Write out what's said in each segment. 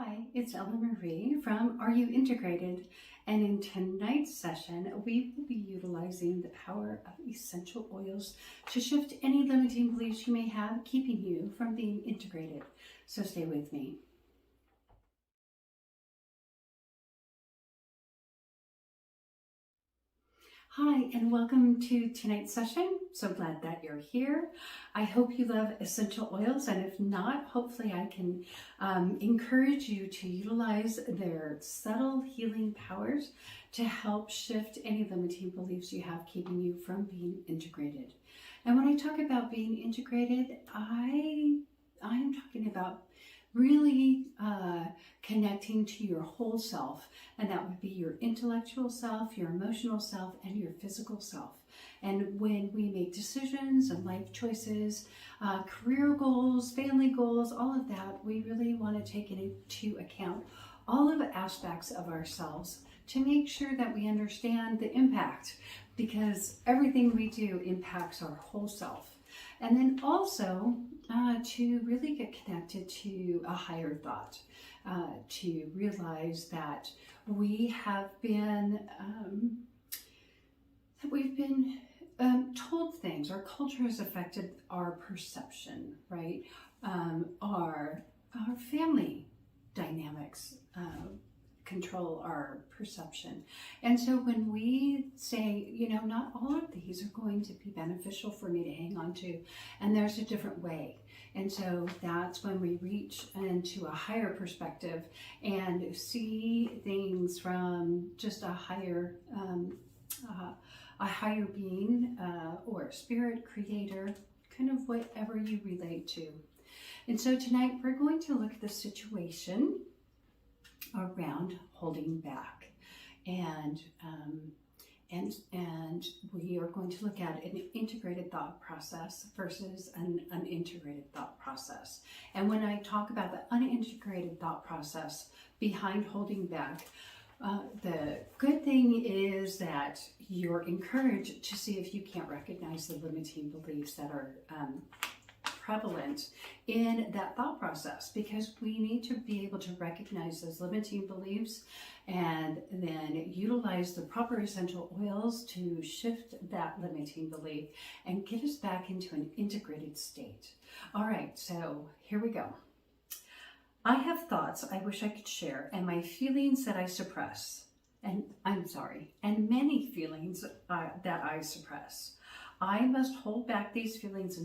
Hi, it's Ella Marie from Are You Integrated? And in tonight's session, we will be utilizing the power of essential oils to shift any limiting beliefs you may have, keeping you from being integrated. So stay with me. Hi, and welcome to tonight's session. So glad that you're here. I hope you love essential oils, and if not, hopefully I can encourage you to utilize their subtle healing powers to help shift any limiting beliefs you have keeping you from being integrated. And when I talk about being integrated, I am talking about really connecting to your whole self, and that would be your intellectual self, your emotional self, and your physical self. And when we make decisions and life choices, career goals, family goals, all of that, we really want to take into account all of the aspects of ourselves to make sure that we understand the impact, because everything we do impacts our whole self. And then also to really get connected to a higher thought, to realize that we have been, told things. Our culture has affected our perception, right? Our family dynamics control our perception. And so when we say, not all of these are going to be beneficial for me to hang on to, and there's a different way. And so that's when we reach into a higher perspective and see things from just a higher being or spirit, creator, kind of whatever you relate to. And so tonight we're going to look at the situation around holding back, and we are going to look at an integrated thought process versus an unintegrated thought process. And when I talk about the unintegrated thought process behind holding back, the good thing is that you're encouraged to see if you can't recognize the limiting beliefs that are prevalent in that thought process, because we need to be able to recognize those limiting beliefs and then utilize the proper essential oils to shift that limiting belief and get us back into an integrated state. All right, so here we go. I have thoughts I wish I could share, and my feelings that I suppress, and many feelings that I suppress. I must hold back these feelings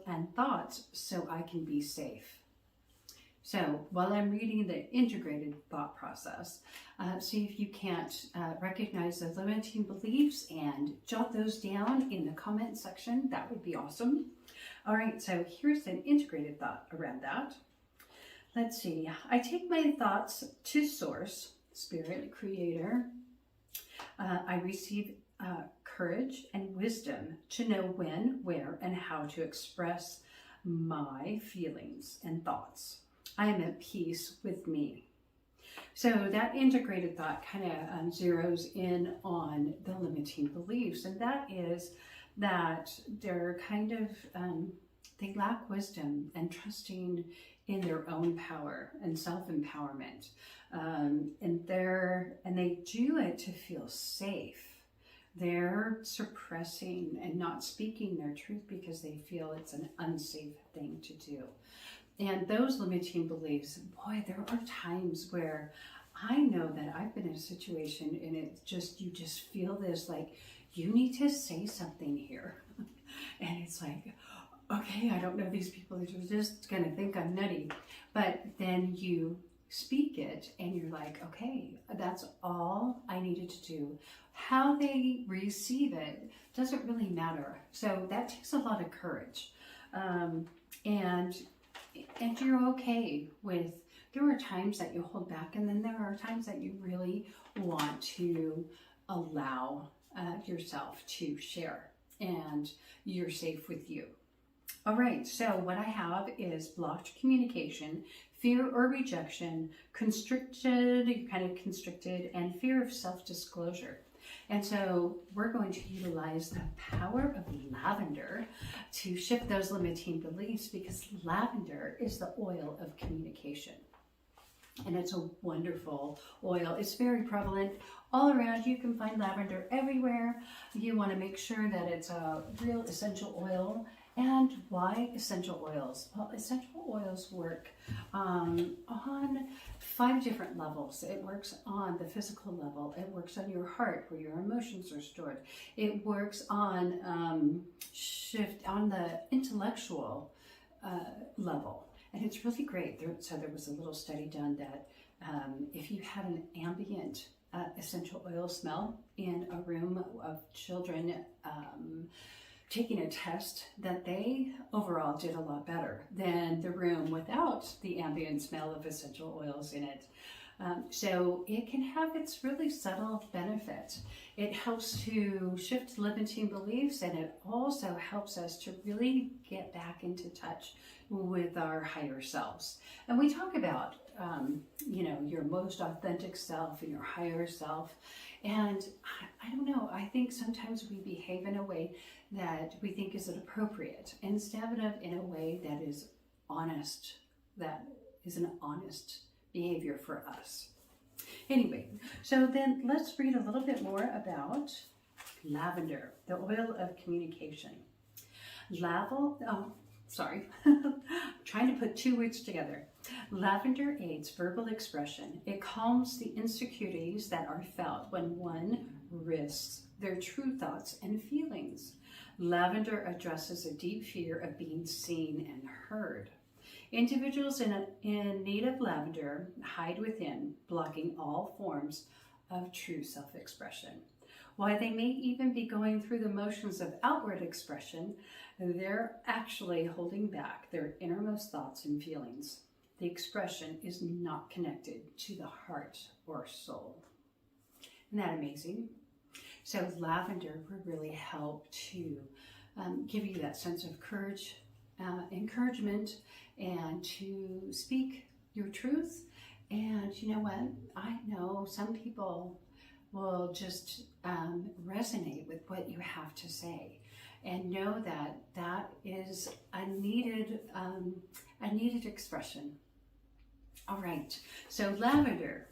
and thoughts so I can be safe. So while I'm reading the integrated thought process, see if you can't recognize the limiting beliefs and jot those down in the comment section. That would be awesome. All right, so here's an integrated thought around that. Let's see. I take my thoughts to source, spirit, creator. I receive courage and wisdom to know when, where, and how to express my feelings and thoughts. I am at peace with me. So that integrated thought kind of zeroes in on the limiting beliefs, and that is that they're kind of, they lack wisdom and trusting in their own power and self-empowerment. And they do it to feel safe. They're suppressing and not speaking their truth because they feel it's an unsafe thing to do. And those limiting beliefs, boy, there are times where I know that I've been in a situation and you just feel this, like, you need to say something here. And it's like, okay, I don't know, these people are just going to think I'm nutty. But then you speak it and you're like, okay, that's all I needed to do. How they receive it doesn't really matter. So that takes a lot of courage. And you're okay with, there are times that you hold back, and then there are times that you really want to allow yourself to share, and you're safe with you. All right, so what I have is blocked communication, fear or rejection, constricted, and fear of self-disclosure. And so we're going to utilize the power of lavender to shift those limiting beliefs, because lavender is the oil of communication. and it's a wonderful oil. It's very prevalent all around. You can find lavender everywhere. You want to make sure that it's a real essential oil. And why essential oils? Well, essential oils work on 5 different levels. It works on the physical level. It works on your heart, where your emotions are stored. It works on on the intellectual level. And it's really great. So there was a little study done that if you had an ambient essential oil smell in a room of children taking a test, that they overall did a lot better than the room without the ambient smell of essential oils in it. So it can have its really subtle benefit. It helps to shift limiting beliefs, and it also helps us to really get back into touch with our higher selves. And we talk about, your most authentic self and your higher self. And I don't know, I think sometimes we behave in a way that we think is appropriate instead of in a way that is honest, that is an honest behavior for us. Anyway, so then let's read a little bit more about lavender, the oil of communication. Trying to put 2 words together. Lavender aids verbal expression. It calms the insecurities that are felt when one risks their true thoughts and feelings. Lavender addresses a deep fear of being seen and heard. Individuals in need of lavender hide within, blocking all forms of true self-expression. While they may even be going through the motions of outward expression, they're actually holding back their innermost thoughts and feelings. The expression is not connected to the heart or soul. Isn't that amazing? So lavender would really help to give you that sense of courage, encouragement, and to speak your truth. And you know what? I know some people will just resonate with what you have to say, and know that that is a needed expression. All right, so lavender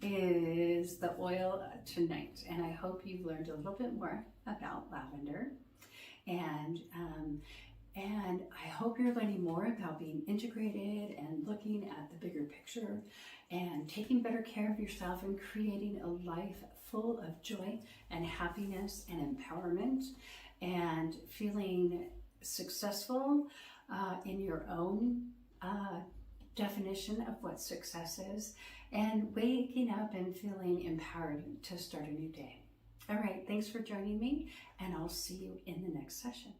is the oil tonight, and I hope you've learned a little bit more about lavender, and I hope you're learning more about being integrated and looking at the bigger picture and taking better care of yourself and creating a life full of joy and happiness and empowerment, and feeling successful in your own definition of what success is, and waking up and feeling empowered to start a new day. All right, thanks for joining me, and I'll see you in the next session.